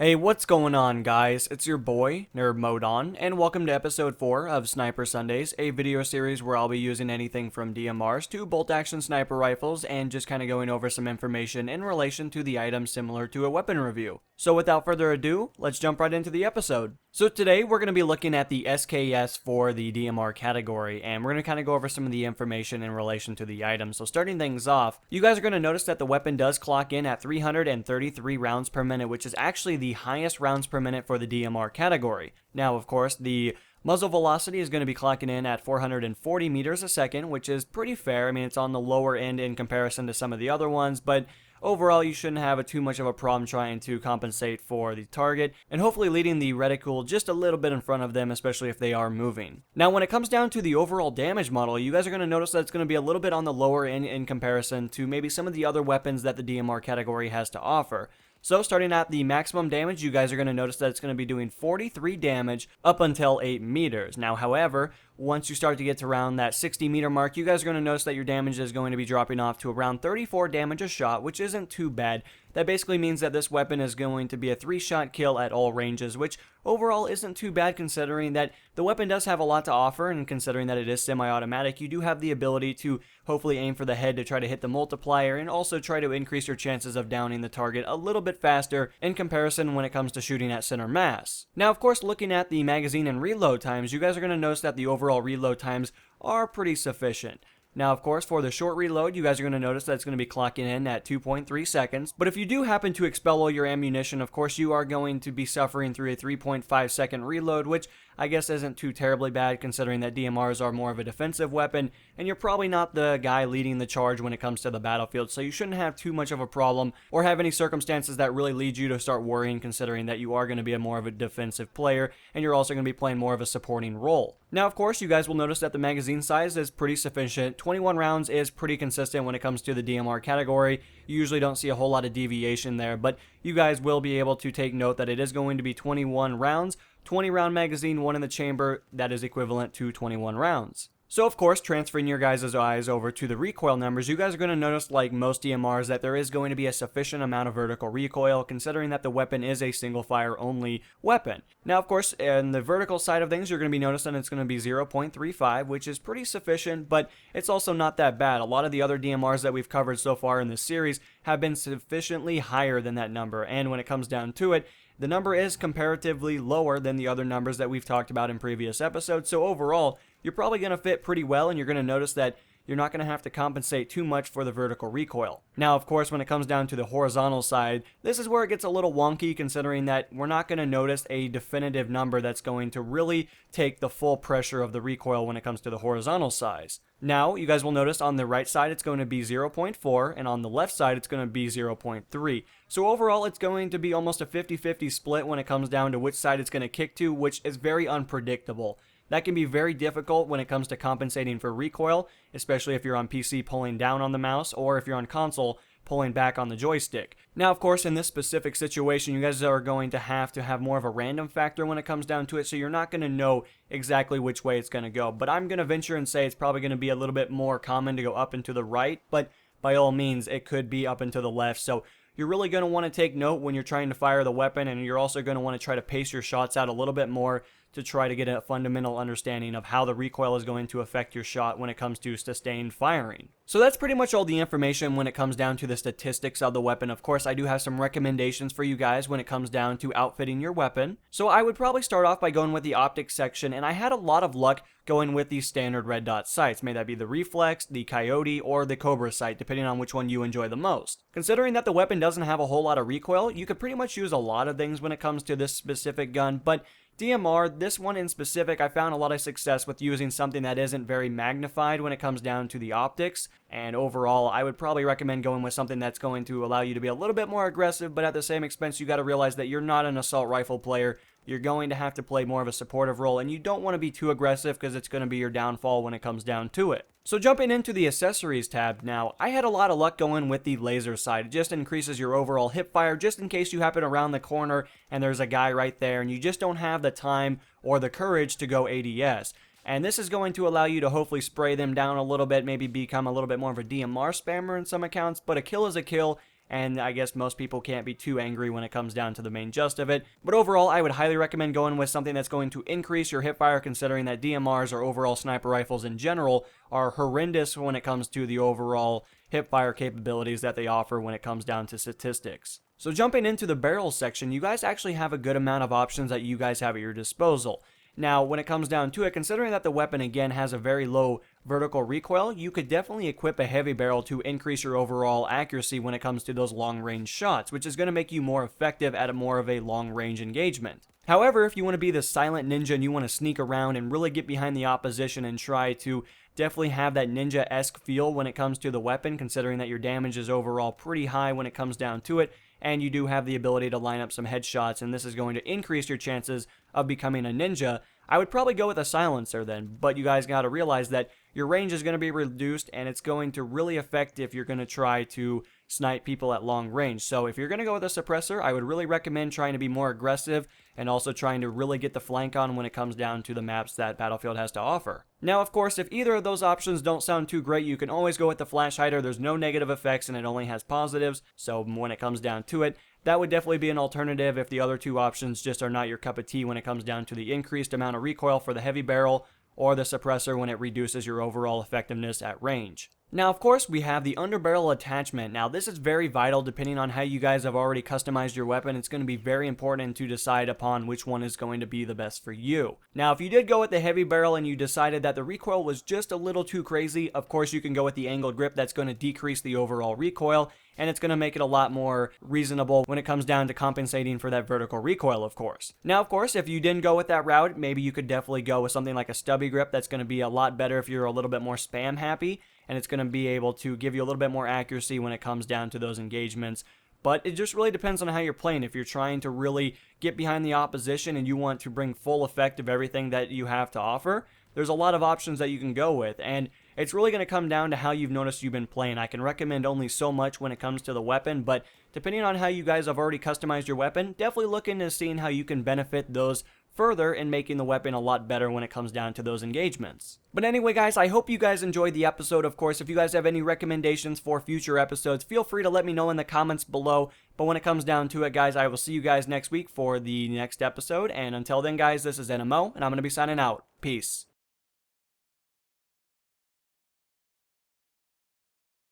Hey, what's going on, guys? It's your boy, NerdModon, and welcome to episode 4 of Sniper Sundays, a video series where I'll be using anything from DMRs to bolt-action sniper rifles and just kind of going over some information in relation to the items similar to a weapon review. So without further ado, let's jump right into the episode. So today we're going to be looking at the SKS for the DMR category, and we're going to kind of go over some of the information in relation to the items. So starting things off, you guys are going to notice that the weapon does clock in at 333 rounds per minute, which is actually the highest rounds per minute for the DMR category. Now, of course, the muzzle velocity is going to be clocking in at 440 meters a second, which is pretty fair. I mean, it's on the lower end in comparison to some of the other ones, but overall, you shouldn't have too much of a problem trying to compensate for the target, and hopefully leading the reticle just a little bit in front of them, especially if they are moving. Now, when it comes down to the overall damage model, you guys are going to notice that it's going to be a little bit on the lower end in comparison to maybe some of the other weapons that the DMR category has to offer. So starting at the maximum damage, you guys are going to notice that it's going to be doing 43 damage up until 8 meters. Now, however, once you start to get to around that 60 meter mark, you guys are going to notice that your damage is going to be dropping off to around 34 damage a shot, which isn't too bad. That basically means that this weapon is going to be a 3-shot kill at all ranges, which overall isn't too bad considering that the weapon does have a lot to offer, and considering that it is semi-automatic, you do have the ability to hopefully aim for the head to try to hit the multiplier and also try to increase your chances of downing the target a little bit faster in comparison when it comes to shooting at center mass. Now, of course, looking at the magazine and reload times, you guys are going to notice that the overall reload times are pretty sufficient. Now, of course, for the short reload, you guys are going to notice that it's going to be clocking in at 2.3 seconds. But if you do happen to expel all your ammunition, of course, you are going to be suffering through a 3.5 second reload, which I guess isn't too terribly bad considering that DMRs are more of a defensive weapon, and you're probably not the guy leading the charge when it comes to the battlefield, so you shouldn't have too much of a problem or have any circumstances that really lead you to start worrying considering that you are going to be more of a defensive player, and you're also going to be playing more of a supporting role. Now, of course, you guys will notice that the magazine size is pretty sufficient. 21 rounds is pretty consistent when it comes to the DMR category. You usually don't see a whole lot of deviation there, but you guys will be able to take note that it is going to be 21 rounds, 20 round magazine, 1 in the chamber, that is equivalent to 21 rounds. So of course, transferring your guys' eyes over to the recoil numbers, you guys are going to notice, like most DMRs, that there is going to be a sufficient amount of vertical recoil, considering that the weapon is a single fire only weapon. Now, of course, in the vertical side of things, you're going to be noticing it's going to be 0.35, which is pretty sufficient, but it's also not that bad. A lot of the other DMRs that we've covered so far in this series have been sufficiently higher than that number, and when it comes down to it, the number is comparatively lower than the other numbers that we've talked about in previous episodes, so overall, you're probably going to fit pretty well, and you're going to notice that you're not going to have to compensate too much for the vertical recoil. Now, of course, when it comes down to the horizontal side, this is where it gets a little wonky considering that we're not going to notice a definitive number that's going to really take the full pressure of the recoil when it comes to the horizontal size. Now, you guys will notice on the right side it's going to be 0.4, and on the left side it's going to be 0.3. So overall, it's going to be almost a 50-50 split when it comes down to which side it's going to kick to, which is very unpredictable. That can be very difficult when it comes to compensating for recoil, especially if you're on PC pulling down on the mouse, or if you're on console pulling back on the joystick. Now, of course, in this specific situation, you guys are going to have more of a random factor when it comes down to it, so you're not going to know exactly which way it's going to go. But I'm going to venture and say it's probably going to be a little bit more common to go up and to the right, but by all means, it could be up and to the left. So you're really going to want to take note when you're trying to fire the weapon, and you're also going to want to try to pace your shots out a little bit more to try to get a fundamental understanding of how the recoil is going to affect your shot when it comes to sustained firing. So that's pretty much all the information when it comes down to the statistics of the weapon. Of course, I do have some recommendations for you guys when it comes down to outfitting your weapon. So I would probably start off by going with the optics section, and I had a lot of luck going with the standard red dot sights. May that be the Reflex, the Coyote, or the Cobra sight, depending on which one you enjoy the most. Considering that the weapon doesn't have a whole lot of recoil, you could pretty much use a lot of things when it comes to this specific gun, but DMR, this one in specific, I found a lot of success with using something that isn't very magnified when it comes down to the optics, and overall, I would probably recommend going with something that's going to allow you to be a little bit more aggressive, but at the same expense, you got to realize that you're not an assault rifle player. You're going to have to play more of a supportive role, and you don't want to be too aggressive because it's going to be your downfall when it comes down to it. So jumping into the accessories tab now, I had a lot of luck going with the laser sight. It just increases your overall hip fire just in case you happen around the corner and there's a guy right there and you just don't have the time or the courage to go ADS. And this is going to allow you to hopefully spray them down a little bit, maybe become a little bit more of a DMR spammer in some accounts, but a kill is a kill, and I guess most people can't be too angry when it comes down to the main gist of it. But overall, I would highly recommend going with something that's going to increase your hipfire, considering that DMRs or overall sniper rifles in general are horrendous when it comes to the overall hipfire capabilities that they offer when it comes down to statistics. So jumping into the barrels section, you guys actually have a good amount of options that you guys have at your disposal. Now, when it comes down to it, considering that the weapon again has a very low vertical recoil, you could definitely equip a heavy barrel to increase your overall accuracy when it comes to those long range shots, which is going to make you more effective at a more of a long range engagement. However, if you want to be the silent ninja and you want to sneak around and really get behind the opposition and try to definitely have that ninja-esque feel when it comes to the weapon, considering that your damage is overall pretty high when it comes down to it, and you do have the ability to line up some headshots, and this is going to increase your chances of becoming a ninja, I would probably go with a silencer then. But you guys got to realize that your range is going to be reduced, and it's going to really affect if you're going to try to snipe people at long range. So if you're going to go with a suppressor, I would really recommend trying to be more aggressive and also trying to really get the flank on when it comes down to the maps that Battlefield has to offer. Now, of course, if either of those options don't sound too great, you can always go with the flash hider. There's no negative effects and it only has positives, so when it comes down to it, that would definitely be an alternative if the other two options just are not your cup of tea when it comes down to the increased amount of recoil for the heavy barrel or the suppressor when it reduces your overall effectiveness at range. Now, of course, we have the underbarrel attachment. Now, this is very vital depending on how you guys have already customized your weapon. It's going to be very important to decide upon which one is going to be the best for you. Now, if you did go with the heavy barrel and you decided that the recoil was just a little too crazy, of course, you can go with the angled grip. That's going to decrease the overall recoil, and it's going to make it a lot more reasonable when it comes down to compensating for that vertical recoil, of course. Now, of course, if you didn't go with that route, maybe you could definitely go with something like a stubby grip. That's going to be a lot better if you're a little bit more spam happy, and it's going to be able to give you a little bit more accuracy when it comes down to those engagements. But it just really depends on how you're playing. If you're trying to really get behind the opposition and you want to bring full effect of everything that you have to offer, there's a lot of options that you can go with, and it's really going to come down to how you've noticed you've been playing. I can recommend only so much when it comes to the weapon, but depending on how you guys have already customized your weapon, definitely look into seeing how you can benefit those further in making the weapon a lot better when it comes down to those engagements. But anyway, guys, I hope you guys enjoyed the episode. Of course, if you guys have any recommendations for future episodes, feel free to let me know in the comments below. But when it comes down to it, guys, I will see you guys next week for the next episode. And until then, guys, this is NMO, and I'm going to be signing out. Peace.